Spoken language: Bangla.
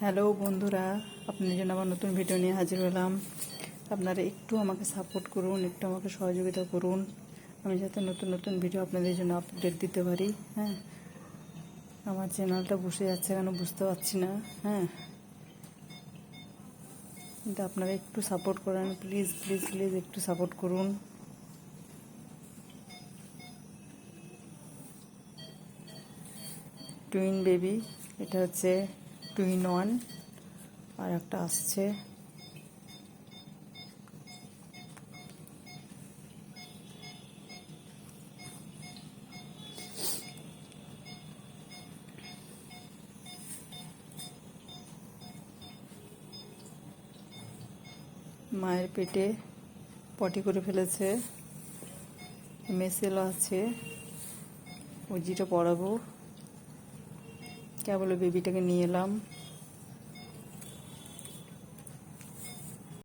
হ্যালো বন্ধুরা, আপনাদের জন্য আবার নতুন ভিডিও নিয়ে হাজির হলাম। আপনারা একটু আমাকে সাপোর্ট করুন, একটু আমাকে সহযোগিতা করুন, আমি যাতে নতুন নতুন ভিডিও আপনাদের জন্য আপডেট দিতে পারি। হ্যাঁ, আমার চ্যানেলটা বসে যাচ্ছে কেন বুঝতে পারছি না। হ্যাঁ, কিন্তু আপনারা একটু সাপোর্ট করেন, প্লিজ প্লিজ প্লিজ একটু সাপোর্ট করুন। টুইন বেবি, এটা হচ্ছে টুইন ওয়ান, আর একটা আসছে। মায়ের পেটে পটি করে ফেলেছে, মেসেলও আছে, ওজিটা পড়াবো। কেবল বেবিটাকে নিয়ে এলাম।